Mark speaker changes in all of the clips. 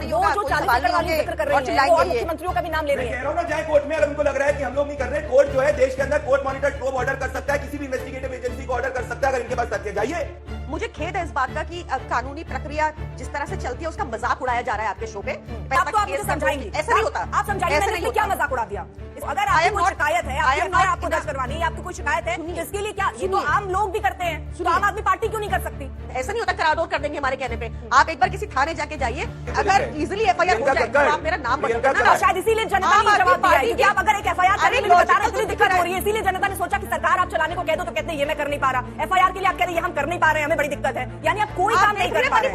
Speaker 1: जो 40 एकड़ वाली जिक्र कर रही है और मुख्यमंत्रियों का भी नाम ले रही है।
Speaker 2: कह रहा हूं ना, जाए कोर्ट में, अगर उनको लग रहा है कि हम लोग नहीं कर रहे, कोर्ट जो है देश के अंदर कोर्ट मॉनिटर प्रोब ऑर्डर कर सकता है, किसी भी इन्वेस्टिगेटिव एजेंसी को ऑर्डर कर सकता है अगर इनके पास तथ्य। जाइए।
Speaker 3: मुझे खेद है इस बात का कि कानूनी प्रक्रिया जिस तरह से चलती है उसका मजाक उड़ाया जा रहा है आपके शो पे।
Speaker 1: आप तो आप मुझे समझाएंगे,
Speaker 3: ऐसा नहीं होता।
Speaker 1: आप समझाइए मैंने क्या मजाक उड़ा दिया। अगर आपकी कोई शिकायत है, आपको दर्ज करवानी है, आपको कोई शिकायत है, इसके लिए क्या, ये तो आम लोग भी करते हैं, तो आम आदमी पार्टी क्यों नहीं कर सकती?
Speaker 3: ऐसा नहीं होता करारदोद कर देंगे हमारे कहने पे। आप एक बार किसी थाने जाके जाइए, अगर इजीली एफआईआर हो जाए तो आप मेरा नाम बता देना।
Speaker 1: शायद इसीलिए जनता ने जवाब दिया है, क्योंकि आप अगर एक एफआईआर करने में बता रहे हैं दिक्कत हो रही है, इसीलिए जनता ने सोचा कि सरकार आप चलाने को कह दो, तो कहते हैं ये मैं कर नहीं पा रहा। एफआईआर के लिए आप कह रहे हैं हम कर नहीं पा रहे हैं, हमें बड़ी दिक्कत है, यानी आप कोई काम नहीं कर पा रहे।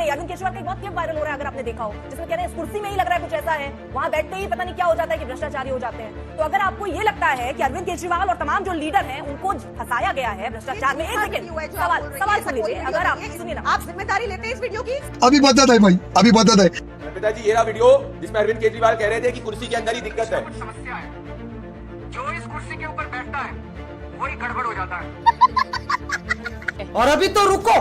Speaker 1: अरविंद केजरीवाल का एक बहुत क्लिप वायरल हो रहा है, अगर आपने देखा हो, जिसमें कह रहे हैं इस कुर्सी में ही लग रहा है कुछ ऐसा है, वहां बैठते ही पता नहीं क्या हो जाता है कि भ्रष्टाचारी हो जाते हैं। तो अगर आपको ये लगता है कि अरविंद केजरीवाल और तमाम जो लीडर हैं उनको फंसाया गया है भ्रष्टाचार में, एक सेकंड सवाल सुन लीजिए, अगर आप सुनिए ना,
Speaker 3: आप जिम्मेदारी लेते हैं इस वीडियो की?
Speaker 4: अभी बता दे भाई, अभी बता दे।
Speaker 2: पिताजी, ये रहा वीडियो जिसमें अरविंद केजरीवाल कह रहे थे कि कुर्सी के अंदर ही दिक्कत है।
Speaker 5: समस्या है, जो इस कुर्सी के ऊपर बैठता है वही गड़बड़ हो जाता है।
Speaker 6: और अभी तो रुको,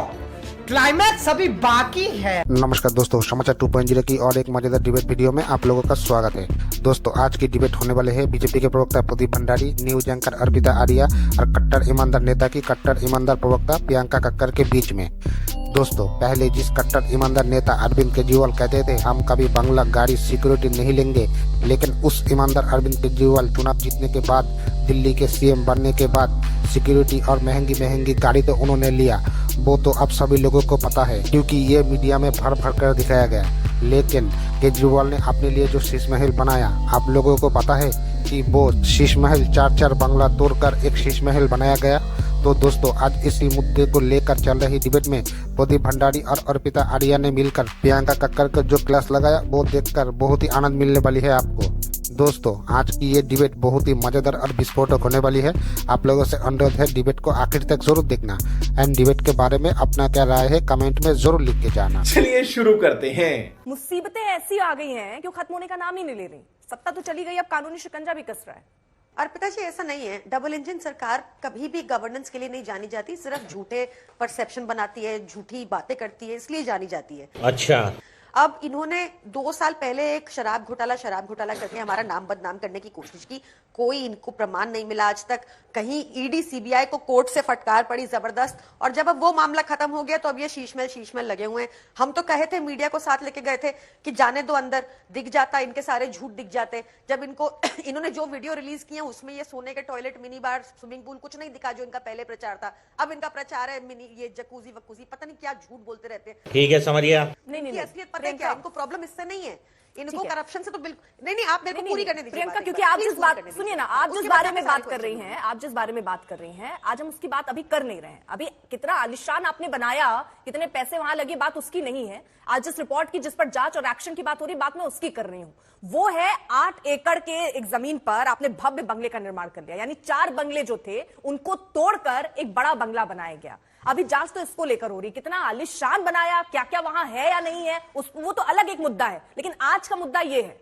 Speaker 6: क्लाइमैक्स अभी बाकी है।
Speaker 4: नमस्कार दोस्तों, समाचार 2.0 की और एक मजेदार डिबेट वीडियो में आप लोगों का स्वागत है। दोस्तों, आज की डिबेट होने वाले है बीजेपी के प्रवक्ता प्रदीप भंडारी, न्यूज एंकर अर्पिता आर्या और कट्टर ईमानदार नेता की कट्टर ईमानदार प्रवक्ता प्रियंका कक्कर के बीच में। दोस्तों, पहले जिस कट्टर ईमानदार नेता अरविंद केजरीवाल कहते थे हम कभी बंगला गाड़ी सिक्योरिटी नहीं लेंगे, लेकिन उस ईमानदार अरविंद केजरीवाल चुनाव जीतने के बाद, दिल्ली के सीएम बनने के बाद सिक्योरिटी और महंगी महंगी गाड़ी तो उन्होंने लिया, वो तो अब सभी लोगों को पता है क्योंकि ये मीडिया में भर भर कर दिखाया गया। लेकिन केजरीवाल ने अपने लिए जो शीश महल बनाया, आप लोगों को पता है कि वो शीश महल 4-4 बंगला तोड़कर एक शीश महल बनाया गया। तो दोस्तों, आज इसी मुद्दे को लेकर चल रही डिबेट में प्रदीप भंडारी और अर्पिता आर्या ने मिलकर प्रियंका कक्कर को जो क्लास लगाया, वो देखकर बहुत ही आनंद मिलने वाली है आपको। दोस्तों, आज की ये डिबेट बहुत ही मजेदार और विस्फोटक होने वाली है। आप लोगों से अनुरोध है डिबेट को आखिर तक जरूर देखना एंड डिबेट के बारे में अपना क्या राय है कमेंट में जरूर लिख के जाना।
Speaker 7: चलिए शुरू करते हैं।
Speaker 1: मुसीबतें ऐसी आ गई हैं कि खत्म होने का नाम ही नहीं ले रही। सत्ता तो चली गई, अब कानूनी शिकंजा भी कस रहा है।
Speaker 3: अर्पिता जी, ऐसा नहीं है। डबल इंजन सरकार कभी भी गवर्नेंस के लिए नहीं जानी जाती, सिर्फ झूठे परसेप्शन बनाती है, झूठी बातें करती है, इसलिए जानी जाती है।
Speaker 7: अच्छा,
Speaker 3: अब इन्होंने 2 साल पहले एक शराब घोटाला करके हमारा नाम बदनाम करने की कोशिश की, कोई इनको प्रमाण नहीं मिला आज तक। कहीं ईडी सीबीआई को कोर्ट से फटकार पड़ी जबरदस्त, और जब अब वो मामला खत्म हो गया तो अब ये शीशमहल लगे हुए हैं। हम तो कहे थे, मीडिया को साथ लेके गए थे कि जाने दो अंदर, दिख जाता इनके सारे झूठ दिख जाते। जब इन्होंने जो वीडियो रिलीज किया उसमें ये सोने के toilet, mini bar, swimming pool कुछ नहीं दिखा जो इनका पहले प्रचार था। अब इनका प्रचार है मिनी ये जकूजी वकूजी, पता नहीं क्या झूठ बोलते रहते हैं।
Speaker 7: ठीक है, समझ गया।
Speaker 3: नहीं, असलियत पता है क्या, इनको प्रॉब्लम इससे नहीं है, इनको करप्शन से तो बिल्कुल नहीं। आप मेरे को पूरी करने दीजिए
Speaker 1: प्रियंका, क्योंकि आप जिस बात, सुनिए ना, आप जिस बारे में बात कर रही हैं, आज हम उसकी बात अभी कर नहीं रहे हैं। अभी कितना आलिशान आपने बनाया, कितने पैसे वहां लगे, बात उसकी नहीं है। आज जिस रिपोर्ट की, जिस पर जांच और एक्शन की बात हो रही, बात मैं उसकी कर रही हूं। वो है 8 एकड़ के एक जमीन पर आपने भव्य बंगले का निर्माण कर लिया, यानी 4 बंगले जो थे उनको तोड़कर एक बड़ा बंगला बनाया गया। अभी जांच तो इसको लेकर हो रही, कितना आलिशान बनाया, क्या क्या वहां है या नहीं है, वो तो अलग एक मुद्दा है। लेकिन आज का मुद्दा ये है,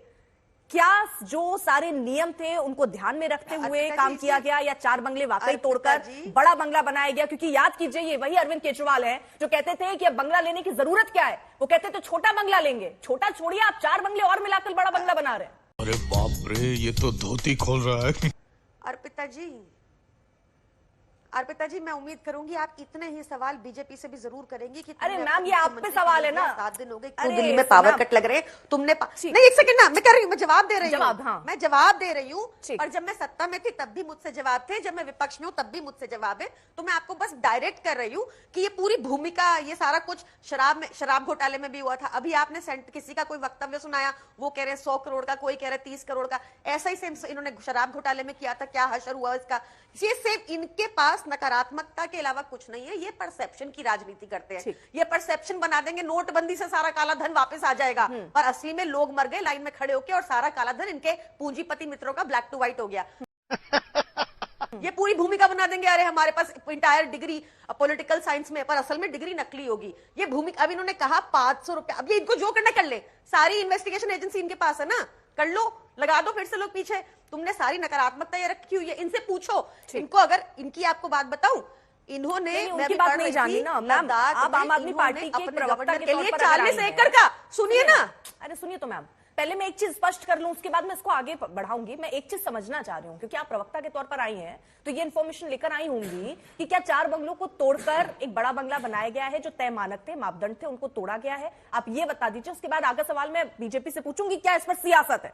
Speaker 1: क्या जो सारे नियम थे उनको ध्यान में रखते हुए काम किया गया, या 4 बंगले वाकई तोड़कर बड़ा बंगला बनाया गया? क्योंकि याद कीजिए, ये वही अरविंद केजरीवाल है जो कहते थे कि अब बंगला लेने की जरूरत क्या है। वो कहते थे छोटा बंगला लेंगे, छोटा छोड़िए, आप 4 बंगले और मिलाकर बड़ा बंगला बना रहे हैं।
Speaker 8: अरे बाप रे, ये तो धोती खोल रहा है।
Speaker 3: अर्पिता जी, मैं उम्मीद करूंगी आप इतने ही सवाल बीजेपी से भी जरूर करेंगे कि
Speaker 1: अरे मैम, ये आप पे सवाल है ना।
Speaker 3: 7 दिन हो गए, क्यों दिल्ली में पावर कट लग रहे हैं? तुमने नहीं, एक सेकंड ना, मैं कर रही हूँ, मैं जवाब दे रही हूँ।
Speaker 1: हाँ।
Speaker 3: मैं जवाब दे रही हूँ। और जब मैं सत्ता में थी तब भी मुझसे जवाब थे, जब मैं विपक्ष में हूँ तब भी मुझसे जवाब है। तो मैं आपको बस डायरेक्ट कर रही हूँ कि ये पूरी भूमिका, ये सारा कुछ शराब घोटाले में भी हुआ था। अभी आपने किसी का कोई वक्तव्य सुनाया, वो कह रहे 100 करोड़ का, कोई कह रहे 30 करोड़ का। ऐसा ही सेम इन्होंने शराब घोटाले में किया था, क्या हशर हुआ इसका। ये सिर्फ इनके पास नकारात्मकता के अलावा कुछ नहीं है, ये परसेप्शन की राजनीति करते हैं। ये परसेप्शन बना देंगे, नोटबंदी से सारा काला धन वापस आ जाएगा, और असली में लोग मर गए लाइन में खड़े होकर, और सारा काला धन इनके पूंजीपति मित्रों का ब्लैक टू व्हाइट हो गया। ये पूरी भूमिका बना देंगे, अरे हमारे पास इंटायर डिग्री पॉलिटिकल साइंस में, पर असल में डिग्री नकली होगी। ये भूमिका, अब इन्होंने कहा 500 रुपए, अब ये इनको जो करना कर ले, सारी इन्वेस्टिगेशन एजेंसी इनके पास है ना, कर लो, लगा दो फिर से लोग पीछे। तुमने सारी नकारात्मकता ये रखी हुई है, इनसे पूछो इनको। अगर इनकी आपको बात बताऊं, इन्होंने
Speaker 1: नहीं,
Speaker 3: मैं
Speaker 1: उनकी
Speaker 3: भी
Speaker 1: बात
Speaker 3: पढ़
Speaker 1: नहीं
Speaker 3: रही
Speaker 1: जानी
Speaker 3: थी,
Speaker 1: ना मैम।
Speaker 3: लद्दाख
Speaker 1: आप
Speaker 3: में
Speaker 1: आम आदमी
Speaker 3: इन्होंने
Speaker 1: पार्टी के
Speaker 3: अपने
Speaker 1: प्रवक्ता
Speaker 3: गवर्नर
Speaker 1: के
Speaker 3: के
Speaker 1: तौर
Speaker 3: लिए
Speaker 1: पर अगर
Speaker 3: 40
Speaker 1: आई हैं।
Speaker 3: एकड़ का, सुनिए ना,
Speaker 1: अरे सुनिए तो मैम, पहले मैं एक चीज स्पष्ट कर लूं, उसके बाद मैं इसको आगे बढ़ाऊंगी। मैं एक चीज समझना चाह रही हूं, क्योंकि आप प्रवक्ता के तौर पर आई हैं, तो ये इन्फॉर्मेशन लेकर आई होंगी कि क्या 4 बंगलों को तोड़कर एक बड़ा बंगला बनाया गया है, जो तय मानक थे, मापदंड थे, उनको तोड़ा गया है। आप ये बता दीजिए, उसके बाद आगे सवाल मैं बीजेपी से पूछूंगी क्या इस पर सियासत है।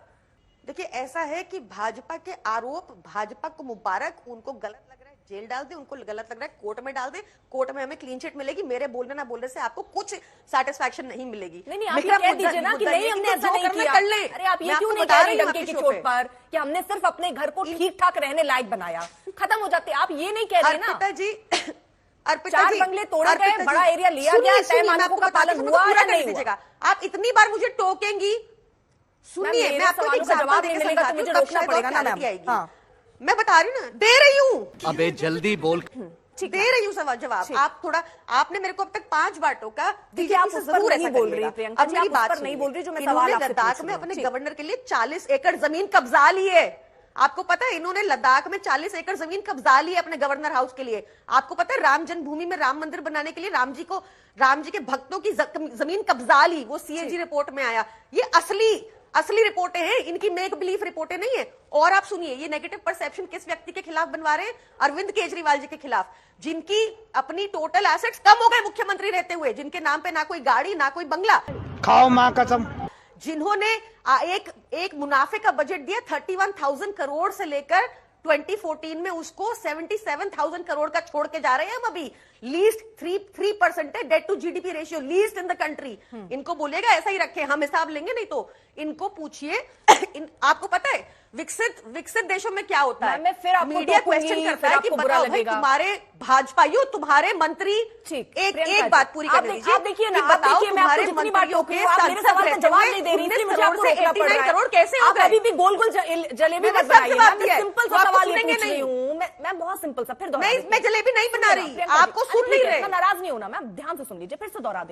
Speaker 3: देखिए ऐसा है कि भाजपा के आरोप, भाजपा को मुबारक, उनको गलत लग रहा है जेल डाल दे, उनको गलत लग रहा है कोर्ट में डाल दे, कोर्ट में हमें क्लीन चिट मिलेगी, मेरे बोलने ना बोलने से आपको कुछ सेटिस्फैक्शन नहीं मिलेगी।
Speaker 1: नहीं, आप ये कह दीजिए ना कि नहीं हमने ऐसा नहीं किया।
Speaker 3: कर ले।
Speaker 1: अरे आप ये क्यों नहीं कह रहे डंके की चोट पर कि हमने सिर्फ अपने घर को ठीक ठाक रहने लायक बनाया, खत्म हो जाते। आप ये नहीं कह रहे ना।
Speaker 3: अर्पिता जी, अर्पिता
Speaker 1: 4
Speaker 3: जी,
Speaker 1: बंगले तोड़े गए,
Speaker 3: अर्पिता जी,
Speaker 1: बड़ा एरिया लिया
Speaker 3: सुनिए,
Speaker 1: गया,
Speaker 3: सुनिए,
Speaker 1: तय
Speaker 3: मैं
Speaker 1: मानकों
Speaker 3: आपको
Speaker 1: का
Speaker 3: बताती
Speaker 1: पालन
Speaker 3: हूँ,
Speaker 1: हुआ
Speaker 3: पूरा
Speaker 1: या
Speaker 3: कर
Speaker 1: नहीं
Speaker 3: दीजिएगा।
Speaker 1: हुआ?
Speaker 3: आप इतनी बार मुझे टोकेंगी, सुनिए मैं आपको एक
Speaker 1: जवाब
Speaker 3: एग्जांपल
Speaker 1: नहीं
Speaker 3: देके
Speaker 1: मिलेगा तो
Speaker 3: समझाती
Speaker 1: मुझे
Speaker 3: हूँ,
Speaker 1: रोकना
Speaker 3: कब
Speaker 1: पड़ेगा ना
Speaker 3: clarity
Speaker 1: मैम।
Speaker 3: आएगी।
Speaker 1: हाँ।
Speaker 3: मैं बता रही हूँ ना, दे रही हूँ,
Speaker 8: अबे जल्दी बोल।
Speaker 3: दे रही हूँ जवाब। आप थोड़ा, आपने मेरे को अब तक 5 बार टोका,
Speaker 1: देखिए, आप
Speaker 3: बीजेपी से
Speaker 1: उस पर
Speaker 3: जरूर
Speaker 1: नहीं
Speaker 3: ऐसा
Speaker 1: बोल
Speaker 3: करिएगा।
Speaker 1: रही प्रियंका
Speaker 3: अब
Speaker 1: जी,
Speaker 3: मेरी
Speaker 1: आप उस
Speaker 3: बात
Speaker 1: पर नहीं
Speaker 3: सुनिए।
Speaker 1: बोल रही, जो मैं
Speaker 3: इन्होंने
Speaker 1: सवाल आपसे
Speaker 3: लद्दाख
Speaker 1: पूछ
Speaker 3: में
Speaker 1: रही हूँ।
Speaker 3: अपने
Speaker 1: ठीक।
Speaker 3: गवर्नर के लिए 40 एकड़ जमीन कब्जा ली है। आपको पता है इन्होंने लद्दाख में 40 एकड़ जमीन कब्जा ली है अपने गवर्नर हाउस के लिए। आपको पता है राम जन्मभूमि में राम मंदिर बनाने के लिए राम जी के भक्तों की जमीन कब्जा ली, वो सीएजी रिपोर्ट में आया। ये असली रिपोर्टें हैं, इनकी मेक बिलीफ रिपोर्टें नहीं है। और आप सुनिए, ये नेगेटिव परसेप्शन किस व्यक्ति के खिलाफ बनवा रहे हैं? अरविंद केजरीवाल जी के खिलाफ, जिनकी अपनी टोटल एसेट्स कम हो गए मुख्यमंत्री रहते हुए, जिनके नाम पे ना कोई गाड़ी ना कोई बंगला,
Speaker 6: खाओ माँ कसम।
Speaker 3: जिन्होंने एक मुनाफे का बजट दिया 31,000 करोड़ से लेकर 2014 में उसको 77,000 करोड़ का छोड़ के जा रहे हैं हम अभी। लीस्ट 3% है debt to GDP ratio, least in the country. इनको बोलेगा ऐसा ही रखे, हम हिसाब लेंगे नहीं तो। इनको पूछिए, आपको पता है विकसित देशों में क्या होता है?
Speaker 1: मैं फिर आपको
Speaker 3: मीडिया
Speaker 1: टोकूंगी,
Speaker 3: क्वेश्चन करता
Speaker 1: फिर
Speaker 3: है कि
Speaker 1: आपको बुरा
Speaker 3: बताओ भाई,
Speaker 1: लगेगा।
Speaker 3: तुम्हारे भाजपाइयों, तुम्हारे मंत्री,
Speaker 1: ठीक,
Speaker 3: एक बात पूरी करने दीजिए।
Speaker 1: आप देखिए ना,
Speaker 3: कि
Speaker 1: आप
Speaker 3: बताओ
Speaker 1: देखिए, मैं आपको
Speaker 3: तुम्हारे
Speaker 1: जितनी बार
Speaker 3: मंत्रियों
Speaker 1: टोक
Speaker 3: के
Speaker 1: रही हूँ, आप मेरे सवाल का जवाब नहीं दे रही, इसलिए मुझे आपको रोकना पड़ रहा है।
Speaker 3: करोड़ कैसे हो
Speaker 1: आप
Speaker 3: गए?
Speaker 1: अभी भी गोल गोल जलेबी
Speaker 3: मैंने
Speaker 1: मत बनाइए।
Speaker 3: सबसे बात
Speaker 1: मैं
Speaker 3: की है,
Speaker 1: सिंपल
Speaker 3: तो
Speaker 1: सा
Speaker 3: आपको
Speaker 1: सवाल ये
Speaker 3: सुनेंगे
Speaker 1: पूछ रही
Speaker 3: नहीं।
Speaker 1: हूँ। मैं बहुत सिंपल सा फिर दोहरा
Speaker 3: मैं
Speaker 1: देती हूँ।
Speaker 3: जलेबी नहीं बना रही,
Speaker 1: प्रियंका जी,
Speaker 3: आपको सुन
Speaker 1: अरे
Speaker 3: नहीं
Speaker 1: ठीक है,
Speaker 3: रहे।
Speaker 1: इतना नाराज नहीं होना मैम, ध्यान से सुन लीजिए, फिर से दोहरा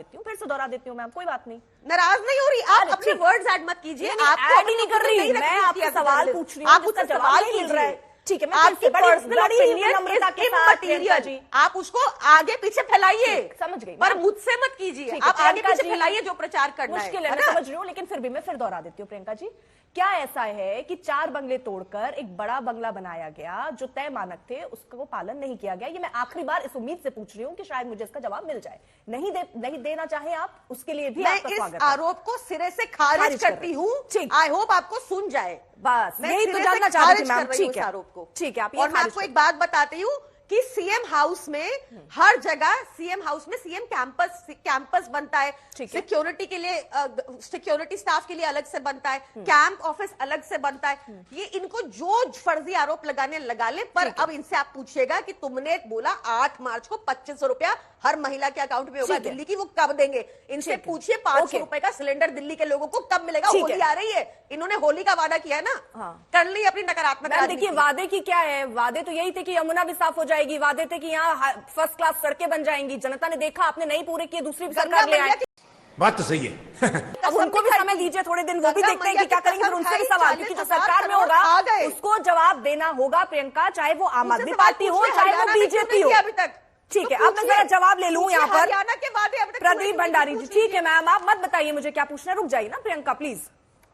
Speaker 1: देती हूँ मैम, कोई बात नहीं।
Speaker 3: नाराज नहीं हो रही, आप
Speaker 1: अरे
Speaker 3: अपने
Speaker 1: ठीक।
Speaker 3: वर्ड्स ऐड मत कीजिए।
Speaker 1: नहीं,
Speaker 3: आपको
Speaker 1: ऐड ही नहीं कर रही, मैं आपसे सवाल पूछ रही हूँ,
Speaker 3: आप
Speaker 1: जिसका
Speaker 3: उसका
Speaker 1: जवाब
Speaker 3: सवाल
Speaker 1: नहीं मिल
Speaker 3: कीजिए।
Speaker 1: रहा है। ठीक है, मैं
Speaker 3: आपकी
Speaker 1: फिर से बड़ी
Speaker 3: पर्सनल
Speaker 1: बड़ी
Speaker 3: ओपिनियन
Speaker 1: विनम्रता के
Speaker 3: इज
Speaker 1: साथ प्रियंका जी।
Speaker 3: इममटीरियल। आप उसको आगे पीछे फैलाइए,
Speaker 1: समझ गई
Speaker 3: पर
Speaker 1: मैं।
Speaker 3: मुझसे मत कीजिए।
Speaker 1: ठीक है,
Speaker 3: आप आगे
Speaker 1: प्रियंका
Speaker 3: पीछे
Speaker 1: जी,
Speaker 3: फैलाइए जो प्रचार करना है।
Speaker 1: मुश्किल है,
Speaker 3: है
Speaker 1: मैं
Speaker 3: ना?
Speaker 1: समझ रही हूँ, लेकिन फिर भी मैं फिर दोहरा देती हूँ प्रियंका जी। क्या ऐसा है कि 4 बंगले तोड़कर एक बड़ा बंगला बनाया गया, जो तय मानक थे उसको पालन नहीं किया गया? ये मैं आखिरी बार इस उम्मीद से पूछ रही हूँ कि शायद मुझे इसका जवाब मिल जाए। नहीं देना चाहे आप, उसके लिए भी
Speaker 3: मैं
Speaker 1: आपका
Speaker 3: इस
Speaker 1: स्वागत है।
Speaker 3: आरोप को सिरे से खारिज
Speaker 1: कर
Speaker 3: करती
Speaker 1: रही
Speaker 3: हूँ।
Speaker 1: ठीक।
Speaker 3: आई होप आपको सुन जाए।
Speaker 1: बस
Speaker 3: मैं
Speaker 1: यही
Speaker 3: सिरे
Speaker 1: तो
Speaker 3: से
Speaker 1: जानना चाह रही थी
Speaker 3: खारिज
Speaker 1: मैम।
Speaker 3: कर रही हूँ
Speaker 1: ठीक
Speaker 3: इस
Speaker 1: है,
Speaker 3: आरोप को।
Speaker 1: ठीक है, आप ये
Speaker 3: और मैं
Speaker 1: खारिज
Speaker 3: आपको
Speaker 1: कर-
Speaker 3: एक बात बताती हूँ कि सीएम हाउस में हर जगह, सीएम हाउस में सीएम कैंपस बनता है,
Speaker 1: ठीक है।
Speaker 3: सिक्योरिटी के लिए, सिक्योरिटी स्टाफ के लिए अलग से बनता है, कैंप ऑफिस अलग से बनता है। ये इनको जो फर्जी आरोप लगाने लगा ले, पर अब इनसे आप पूछिएगा कि तुमने बोला 8 मार्च को 2500 रुपया हर महिला के अकाउंट में होगा
Speaker 1: ठीक है।
Speaker 3: दिल्ली की, वो कब देंगे? इनसे
Speaker 1: ठीक है।
Speaker 3: पूछिए 500
Speaker 1: ओके।
Speaker 3: रुपए का सिलेंडर दिल्ली के लोगों को कब मिलेगा?
Speaker 1: ठीक
Speaker 3: होली
Speaker 1: है।
Speaker 3: आ रही है, इन्होंने होली का वादा किया है ना,
Speaker 1: हाँ।
Speaker 3: कर ली अपनी नकारात्मक
Speaker 1: मैम देखिए,
Speaker 3: राजनीति।
Speaker 1: वादे की क्या है? वादे तो यही थे कि यमुना भी साफ हो जाएगी, वादे थे कि यहाँ फर्स्ट क्लास सड़कें बन जाएंगी। जनता ने देखा, आपने नहीं पूरे किए, दूसरी भी सरकार ले आए।
Speaker 8: बात तो सही है।
Speaker 1: अब उनको भी समय दीजिए थोड़े दिन, वो भी देखते हैं कि क्या करेंगे, फिर उनसे भी सवाल, क्योंकि जो सरकार में होगा उसको जवाब देना होगा प्रियंका, चाहे वो आम आदमी पार्टी हो चाहे वो बीजेपी हो।
Speaker 3: अभी तक
Speaker 1: ठीक है, अब मैं जरा जवाब ले लूं यहाँ पर।
Speaker 3: हरियाणा के वादे अब तक
Speaker 1: प्रदीप भंडारी जी, ठीक है मैम, आप मत बताइए मुझे क्या पूछना है, रुक जाइए ना प्रियंका प्लीज।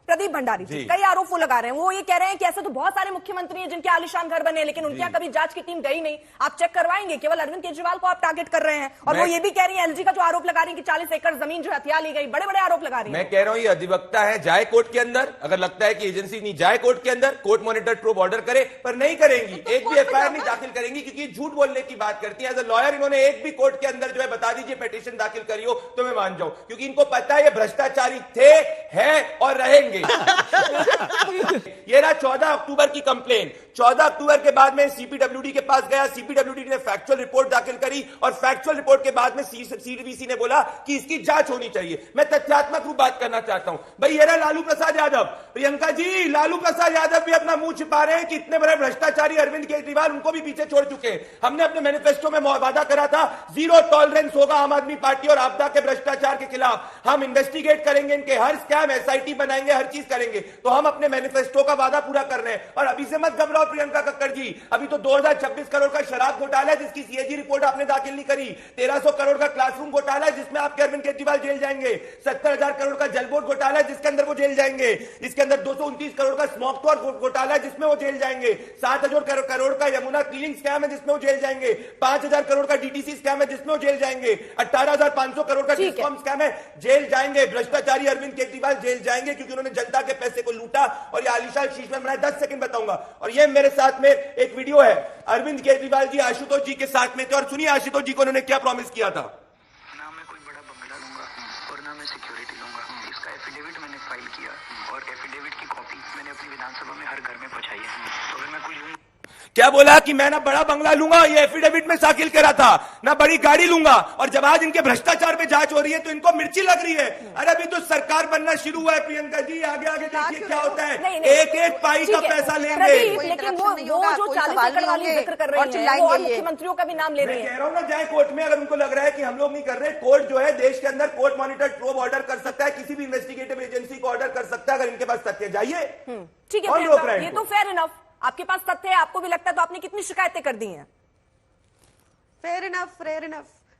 Speaker 1: प्रदीप भंडारी जी, कई आरोप वो लगा रहे हैं, वो ये कह रहे हैं कि ऐसे तो बहुत सारे मुख्यमंत्री हैं जिनके आलिशान घर बने, लेकिन उनके यहाँ कभी जांच की टीम गई नहीं। आप चेक करवाएंगे, केवल अरविंद केजरीवाल को आप टारगेट कर रहे हैं। और वो ये भी कह रही है, एलजी का जो आरोप लगा रही है कि 40 एकड़ जमीन जो हथिया ली गई, बड़े बड़े आरोप लगा रही है।
Speaker 2: मैं कह रहा हूं ये अधिवक्ता है, जाए कोर्ट के अंदर, अगर लगता है कि एजेंसी नहीं जाए कोर्ट के अंदर, कोर्ट मॉनिटर प्रोब ऑर्डर करे, पर नहीं करेंगी, एक भी एफआईआर नहीं दाखिल करेंगी, क्योंकि झूठ बोलने की बात करती है। एज अ लॉयर इन्होंने एक भी कोर्ट के अंदर जो है बता दीजिए पिटीशन दाखिल करी हो तो मैं मान जाऊं, क्योंकि इनको पता है ये भ्रष्टाचारी थे, हैं और रहेंगे। ये रहा 14 अक्टूबर की कंप्लेन। 14 अक्टूबर के बाद में सीपीडब्ल्यूडी के पास गया, सीपीडब्ल्यूडी ने फैक्चुअल रिपोर्ट दाखिल करी और फैक्चुअल रिपोर्ट के बाद में सीडीबीसी ने बोला कि इसकी जांच होनी चाहिए। मैं तथ्यात्मक रूप बात करना चाहता हूं। भाई ये रहा लालू प्रसाद यादव। प्रियंका जी, लालू प्रसाद यादव भी अपना मुंह छिपा रहे हैं कि इतने बड़े भ्रष्टाचारी अरविंद केजरीवाल उनको भी पीछे छोड़ चुके हैं। हमने अपने मैनिफेस्टो में वादा करा था, 0 टॉलरेंस होगा आम आदमी पार्टी और आपदा के भ्रष्टाचार के खिलाफ। हम इन्वेस्टिगेट करेंगे इनके हर स्कैम हम SIT बनाएंगे, हर चीज करेंगे। तो हम अपने मैनिफेस्टो का वादा पूरा कर रहे हैं। और अभी से मत घबराओ प्रियंका कक्कड़ जी, अभी तो 2026 करोड़ का शराब घोटाला है जिसकी CAG रिपोर्ट आपने दाखिल नहीं करी। 1300 करोड़ का क्लासरूम घोटाला है जिसमें आपके अरविंद केजरीवाल जेल जाएंगे। 70,000 करोड़ का जल बोर्ड घोटाला है जिसके अंदर वो जेल जाएंगे। इसके अंदर 229 करोड़ का स्मोक टॉर घोटाला है जिसमें वो जेल जाएंगे। 7,000 करोड़ का यमुना क्लीनिंग स्कैम है जिसमें वो जेल जाएंगे। 5,000 करोड़ का DTC स्कैम है जिसमें वो जेल जाएंगे। 18,500 करोड़ का डिस्कॉम स्कैम है, जेल जाएंगे। भ्रष्टाचारी अरविंद केजरीवाल जेल जाएंगे क्योंकि उन्होंने जनता के पैसे को लूटा और ये आलीशान शीश में बनाया। 10 सेकंड बताऊंगा। और ये मेरे साथ में एक वीडियो है, अरविंद केजरीवाल जी आशुतोष जी के साथ में थे और सुनिए आशुतोष जी को उन्होंने क्या प्रॉमिस किया था।
Speaker 5: ना मैं कोई बड़ा बंगला लूंगा और ना मैं सिक्योरिटी लूंगा। इसका एफिडेविट मैंने फाइल किया और एफिडेविट की कॉपी मैंने अपनी विधानसभा में हर घर में पहुंचाई है। तो अगर मैं कोई लूंगा,
Speaker 2: क्या बोला कि मैं ना बड़ा बंगला लूंगा, ये एफिडेविट में दाखिल करा था, ना बड़ी गाड़ी लूंगा। और जब आज इनके भ्रष्टाचार पे जांच हो रही है तो इनको मिर्ची लग रही है। अरे अभी तो सरकार बनना शुरू हुआ है प्रियंका जी, आगे आगे देखिए क्या होता है। एक एक पाई का पैसा लेंगे।
Speaker 1: लेकिन वो जो 40 एकड़ वाली जिक्र कर रही है वो और मुख्यमंत्रियों का भी नाम ले रही है।
Speaker 2: कह रहा हूं ना, जाए कोर्ट में। अगर उनको लग रहा है कि हम लोग नहीं कर रहे, कोर्ट जो है देश के अंदर कोर्ट मॉनिटर्ड प्रोब ऑर्डर कर सकता है, किसी भी इन्वेस्टिगेटिव एजेंसी को ऑर्डर कर सकता है अगर इनके पास तथ्य। जाइए,
Speaker 1: ठीक है
Speaker 2: कौन रोक रहा
Speaker 1: प्रियंका,
Speaker 2: है
Speaker 1: ये
Speaker 2: इनको?
Speaker 1: तो फेयर इनफ, आपके पास तथ्य है, आपको भी लगता है, तो आपने कितनी शिकायतें कर दी हैं?
Speaker 3: फेयर इनफ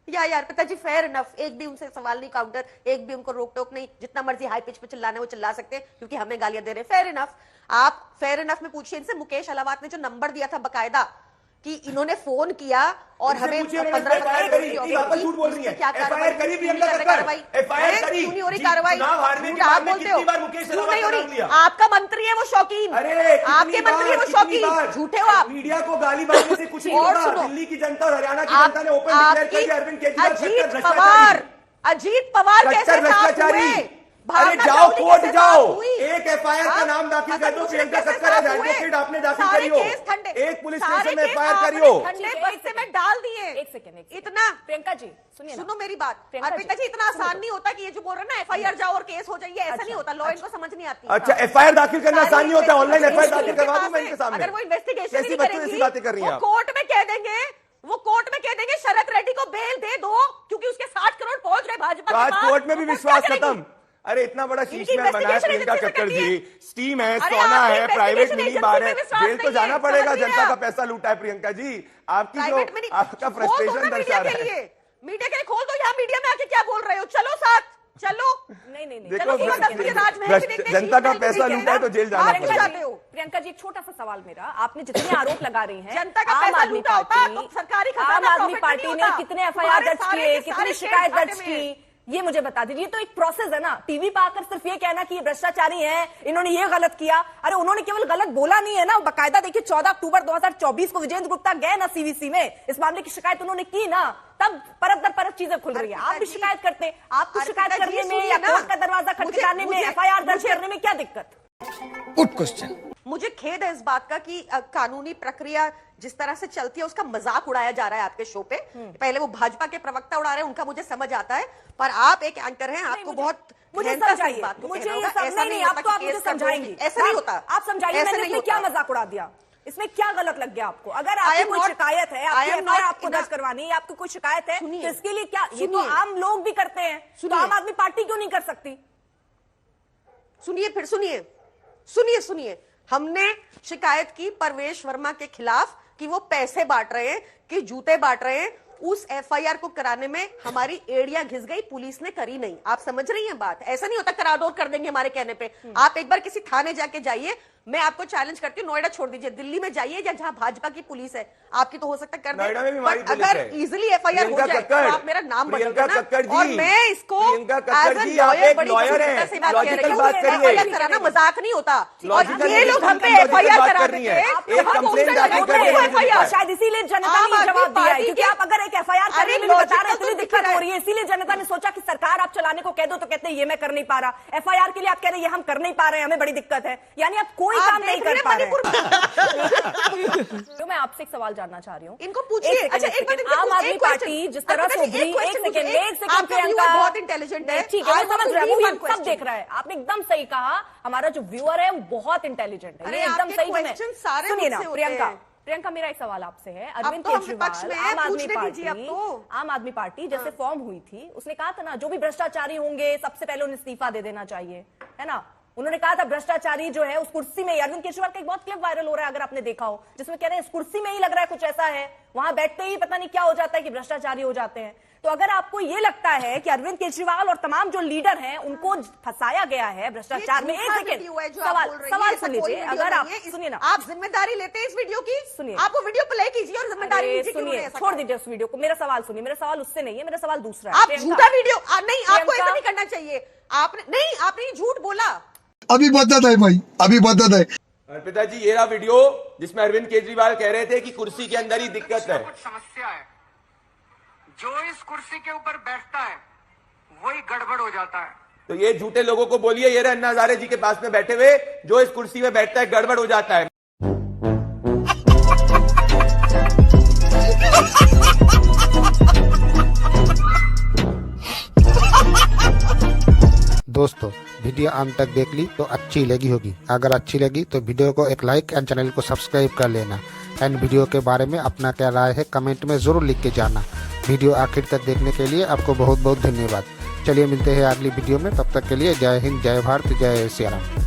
Speaker 3: यार पिताजी, फेयर इनफ। एक भी उनसे सवाल नहीं काउंटर, एक भी उनको रोक टोक नहीं। जितना मर्जी हाई पिच पे चिल्लाना है वो चिल्ला सकते हैं क्योंकि हमें गालियां दे रहे हैं। Fair enough. आप फेयर इनफ में पूछिए इनसे, मुकेश अलावात ने जो नंबर दिया था बकायदा कि इन्होंने फोन किया और हमें 15
Speaker 2: झूठ बोल रही है। FIR करी प्रियंका कक्कड़, FIR करी।
Speaker 3: क्यों नहीं हो रही कार्रवाई?
Speaker 2: चुनाव हारने के
Speaker 3: आप
Speaker 2: बाद में
Speaker 3: बोलते
Speaker 2: कितनी बार
Speaker 3: हो
Speaker 2: मुकेश
Speaker 3: क्यों
Speaker 2: अलावात
Speaker 3: नहीं हो
Speaker 2: का नाम
Speaker 3: रही?
Speaker 2: लिया?
Speaker 3: आपका मंत्री है वो शौकीन,
Speaker 2: अरे
Speaker 3: आपके मंत्री है वो शौकीन, झूठे हो आप।
Speaker 2: मीडिया को गाली मारने से कुछ नहीं
Speaker 3: और
Speaker 2: होगा।
Speaker 3: सुनो,
Speaker 2: दिल्ली की जनता और हरियाणा की जनता ने ओपन डिक्लेयर किया कि अरविंद केजरीवाल
Speaker 3: अजीत पवार कैसे साथ हुए?
Speaker 2: अरे जाओ कोर्ट जाओ, एक FIR का नाम दाखिल कर दो। प्रियंका कक्कड़ एडवोकेट आपने दाखिल करी हो, एक पुलिस स्टेशन में FIR करी हो।
Speaker 3: बस्ते में डाल दिए।
Speaker 1: एक सेकंड
Speaker 3: इतना
Speaker 1: प्रियंका जी सुनिए ना।
Speaker 3: सुनो मेरी बात,
Speaker 1: प्रियंका जी,
Speaker 3: अर्पिता जी, इतना आसान नहीं होता कि ये जो बोल रहे हैं ना FIR जाओ और केस हो जाइए, ऐसा नहीं होता। लॉ इनको समझ नहीं आती।
Speaker 2: अच्छा, FIR दाखिल करना आसान नहीं होता, ऑनलाइन FIR दाखिल करवा दूं मैं इनके सामने।
Speaker 3: अगर वो इन्वेस्टिगेशन
Speaker 2: कैसी
Speaker 3: नहीं
Speaker 2: बच्चों जैसी
Speaker 3: करेंगी,
Speaker 2: बातें कर रही हैं
Speaker 3: वो
Speaker 2: आप?
Speaker 3: कोर्ट में कह देंगे, वो कोर्ट में कह देंगे शरद रेड्डी को बेल दे दो क्योंकि उसके 60 करोड़ पहुंच रहे भाजपा
Speaker 2: तो
Speaker 3: के
Speaker 2: आज
Speaker 3: पास।
Speaker 2: कोर्ट में भी
Speaker 3: तो क्या
Speaker 2: विश्वास
Speaker 3: करेगी?
Speaker 2: खत्म। अरे इतना बड़ा शीश
Speaker 3: इनकी
Speaker 2: में बना है
Speaker 3: investigation
Speaker 2: प्रियंका
Speaker 3: agency से
Speaker 2: कक्कड़
Speaker 3: करती
Speaker 2: जी,
Speaker 3: है।
Speaker 2: स्टीम है,
Speaker 3: अरे
Speaker 2: सोना
Speaker 3: आपकी
Speaker 2: है, प्राइवेट
Speaker 3: investigation
Speaker 2: मिनी
Speaker 3: agency
Speaker 2: बार
Speaker 3: पे
Speaker 2: है,
Speaker 3: विश्वास
Speaker 2: जेल तो
Speaker 3: नहीं
Speaker 2: जाना
Speaker 3: है,
Speaker 2: पड़ेगा।
Speaker 3: समझ नहीं
Speaker 2: जनता का
Speaker 3: आप।
Speaker 2: पैसा लूटा है प्रियंका जी, आपकी जो
Speaker 3: प्राइवेट में नहीं,
Speaker 2: आपका
Speaker 3: खोल दो
Speaker 2: फ्रस्ट्रेशन
Speaker 3: ना
Speaker 2: दर्शा
Speaker 3: मीडिया
Speaker 2: रहा
Speaker 3: के
Speaker 2: है।
Speaker 3: लिए, मीडिया के लिए खोल दो। यहाँ मीडिया में आके क्या बोल रहे हो? चलो साथ चलो।
Speaker 1: नहीं
Speaker 2: देखो,
Speaker 3: चलो
Speaker 2: जनता का पैसा लूटा है तो जेल जाना
Speaker 3: क्यों
Speaker 2: पड़ेगा।
Speaker 3: जाते हो?
Speaker 1: प्रियंका जी, एक छोटा सा सवाल मेरा, आपने जितने आरोप लगा रही हैं,
Speaker 3: जनता का
Speaker 1: आम
Speaker 3: पैसा
Speaker 1: आदमी
Speaker 3: लूटा होता
Speaker 1: पार्टी,
Speaker 3: तो सरकारी खजाना
Speaker 1: आम आदमी
Speaker 3: profit
Speaker 1: पार्टी
Speaker 3: नहीं
Speaker 1: ने
Speaker 3: होता।
Speaker 1: कितने FIR
Speaker 3: तुम्हारे
Speaker 1: दर्ज
Speaker 3: सारे
Speaker 1: किए,
Speaker 3: के
Speaker 1: कितनी
Speaker 3: सारे
Speaker 1: शिकायत
Speaker 3: केस
Speaker 1: दर्ज
Speaker 3: घाटे में
Speaker 1: की, ये मुझे बता दीजिए। ये तो एक प्रोसेस है ना, टीवी पे आकर सिर्फ ये कहना कि ये भ्रष्टाचारी हैं, इन्होंने ये गलत किया। अरे उन्होंने केवल गलत बोला नहीं है ना, बकायदा देखिए 14 अक्टूबर 2024 को विजेंद्र गुप्ता गए ना CVC में, इस मामले की शिकायत उन्होंने की ना, तब परत दर परत चीजें खुल रही है। आप भी शिकायत करते हैं, आपको शिकायत करने में या कोर्ट का दरवाजा खटखटाने में, FIR दर्ज करने में क्या दिक्कत?
Speaker 6: Good question.
Speaker 3: मुझे खेद है इस बात का कि कानूनी प्रक्रिया जिस तरह से चलती है उसका मजाक उड़ाया जा रहा है आपके शो पे। पहले वो भाजपा के प्रवक्ता उड़ा रहे हैं, उनका मुझे समझ आता है, पर आप एक एंकर हैं, आपको बहुत
Speaker 1: मुझे
Speaker 3: गहनता से इस
Speaker 1: समझाइए,
Speaker 3: बात को
Speaker 1: मुझे
Speaker 3: कहना
Speaker 1: ये
Speaker 3: होगा।
Speaker 1: सब
Speaker 3: ऐसा
Speaker 1: नहीं,
Speaker 3: होता
Speaker 1: अब तो
Speaker 3: कि
Speaker 1: आप मुझे
Speaker 3: केस का
Speaker 1: समझाएंगी,
Speaker 3: ऐसा नहीं होता।
Speaker 1: आप समझाइए,
Speaker 3: ऐसा
Speaker 1: मैंने
Speaker 3: नहीं
Speaker 1: इसमें क्या
Speaker 3: होता।
Speaker 1: मजाक उड़ा दिया? इसमें क्या गलत लग गया आपको? अगर
Speaker 3: I
Speaker 1: आपकी
Speaker 3: am
Speaker 1: कोई
Speaker 3: not-
Speaker 1: शिकायत है,
Speaker 3: I
Speaker 1: आपकी
Speaker 3: am
Speaker 1: FIR
Speaker 3: not
Speaker 1: आपको
Speaker 3: in a-
Speaker 1: दर्ज करवानी है, आपकी कोई शिकायत है,
Speaker 3: सुनिए,
Speaker 1: तो इसके लिए क्या, ये तो
Speaker 3: सुनिए।
Speaker 1: आम लोग भी करते हैं, तो
Speaker 3: सुनिए।
Speaker 1: आम आदमी पार्टी क्यों नहीं कर सकती?
Speaker 3: सुनिए, फिर सुनिए, सुनिए सुनिए। हमने शिकायत की परवेश वर्मा के खिलाफ कि वो पैसे बांट रहे हैं, कि जूते बांट रहे हैं। उस FIR को कराने में हमारी एड़ियां घिस गई, पुलिस ने करी नहीं। आप समझ रही हैं बात? ऐसा नहीं होता करा दो कर देंगे हमारे कहने पे। आप एक बार किसी थाने जाके जाइए, मैं आपको चैलेंज करती हूँ, नोएडा छोड़ दीजिए, दिल्ली में जाइए या जहां भाजपा की पुलिस है, आपकी तो हो सकता है कर दे,
Speaker 2: नोएडा में भी हमारी
Speaker 3: but
Speaker 2: पुलिस
Speaker 3: अगर
Speaker 2: है।
Speaker 3: इजिली FIR हो जाए तो आप मेरा नाम
Speaker 2: प्रियंका
Speaker 3: बदल
Speaker 2: कक्कड़
Speaker 3: देना। और
Speaker 2: जी,
Speaker 3: मैं इसको
Speaker 2: प्रियंका कक्कड़
Speaker 3: as a
Speaker 2: जी, आप
Speaker 3: lawyer
Speaker 2: एक
Speaker 3: बड़ी
Speaker 2: lawyer
Speaker 3: गंभीरता
Speaker 2: हैं,
Speaker 3: से बात कह
Speaker 2: logical
Speaker 3: रही हूँ।
Speaker 2: बात करिए।
Speaker 3: FIR कराना मजाक नहीं होता। और
Speaker 2: Logical
Speaker 3: ये लोग हम पे
Speaker 2: logical
Speaker 3: FIR
Speaker 2: बात
Speaker 3: करा
Speaker 2: कर रही
Speaker 3: देते
Speaker 2: हैं।
Speaker 3: हैं।
Speaker 2: एक complaint दाखिल कर
Speaker 3: FIR
Speaker 2: देंगे।
Speaker 1: शायद इसीलिए जनता ने ये जवाब दिया है, क्योंकि आप अगर एक FIR करने में बता रहे हैं, इतनी दिक्कत हो रही है, इसीलिए जनता ने सोचा कि सरकार आप चलाने को कह दो, तो कहते हैं ये मैं कर नहीं पा रहा। FIR के लिए आप कह रहे हैं ये हम कर नहीं पा रहे हैं, हमें बड़ी दिक्कत है, यानी आप कोई काम नहीं कर पा रहे हैं। तो मैं आपसे एक सवाल जानना चाह रही हूँ,
Speaker 3: इनको पूछिए। अच्छा, एक बात इनसे
Speaker 1: आम आदमी
Speaker 3: एक
Speaker 1: पार्टी
Speaker 3: question-
Speaker 1: जिस तरह से
Speaker 3: अर्पिता जी,
Speaker 1: उभरी,
Speaker 3: एक question
Speaker 1: एक
Speaker 3: मुझे-
Speaker 1: सेकंड
Speaker 3: आपका
Speaker 1: प्रियंका
Speaker 3: viewer बहुत इंटेलिजेंट है।
Speaker 1: ठीक है, मैं समझ रहा हूँ, वो भी सब
Speaker 3: question.
Speaker 1: देख रहा है, आपने एकदम सही कहा, हमारा जो व्यूअर है वो बहुत इंटेलिजेंट है,
Speaker 3: अरे
Speaker 1: ये एकदम
Speaker 3: आपके
Speaker 1: सही।
Speaker 3: question सारे
Speaker 1: सुनिए ना
Speaker 3: मुझसे होते
Speaker 1: प्रियंका,
Speaker 3: हैं।
Speaker 1: प्रियंका मेरा एक सवाल आपसे है, अरविंद
Speaker 3: तो हम विपक्ष में हैं,
Speaker 1: केजरीवाल आम आदमी
Speaker 3: पूछने दीजिए अब
Speaker 1: पार्टी,
Speaker 3: तो।
Speaker 1: आम आदमी पार्टी जैसे फॉर्म हुई थी, उसने कहा था ना जो भी भ्रष्टाचारी होंगे सबसे पहले उन्हें इस्तीफा दे देना चाहिए। है ना। उन्होंने कहा था भ्रष्टाचारी जो है उस कुर्सी में ही, अरविंद केजरीवाल का एक बहुत क्लिप वायरल हो रहा है अगर आपने देखा हो, जिसमें कह रहे हैं इस कुर्सी में ही लग रहा है कुछ ऐसा है, वहां बैठते ही पता नहीं क्या हो जाता है कि भ्रष्टाचारी हो जाते हैं। तो अगर आपको ये लगता है कि अरविंद केजरीवाल और तमाम जो लीडर हैं उनको फंसाया गया है भ्रष्टाचार में, एक सेकंड सवाल सुन लीजिए, अगर आप सुनिए ना,
Speaker 3: आप जिम्मेदारी लेते हैं इस वीडियो की,
Speaker 1: सुनिए,
Speaker 3: आप वो वीडियो प्ले कीजिए और जिम्मेदारी लीजिए।
Speaker 1: सुनिए, छोड़ दीजिए उस वीडियो को, मेरा सवाल सुनिए, मेरा सवाल उससे नहीं है, मेरा सवाल दूसरा है।
Speaker 3: आप झूठा वीडियो नहीं, आपको ऐसा नहीं करना चाहिए, आपने झूठ बोला।
Speaker 9: अभी बदत है भाई, अभी बदत है।
Speaker 2: अर्पिता जी, ये रहा वीडियो जिसमें अरविंद केजरीवाल कह रहे थे कि कुर्सी के अंदर ही दिक्कत है।
Speaker 5: कुछ समस्या है, जो इस कुर्सी के ऊपर बैठता है वही गड़बड़ हो जाता है।
Speaker 2: तो ये झूठे लोगों को बोलिए, ये रहे अन्ना हजारे जी के पास में बैठे हुए, जो इस कुर्सी में बैठता है गड़बड़ हो जाता है।
Speaker 4: दोस्तों वीडियो अंत तक देख ली तो अच्छी लगी होगी, अगर अच्छी लगी तो वीडियो को एक लाइक एंड चैनल को सब्सक्राइब कर लेना एंड वीडियो के बारे में अपना क्या राय है कमेंट में ज़रूर लिख के जाना। वीडियो आखिर तक देखने के लिए आपको बहुत बहुत धन्यवाद। चलिए मिलते हैं अगली वीडियो में, तब तक के लिए जय हिंद, जय भारत, जय सिया राम।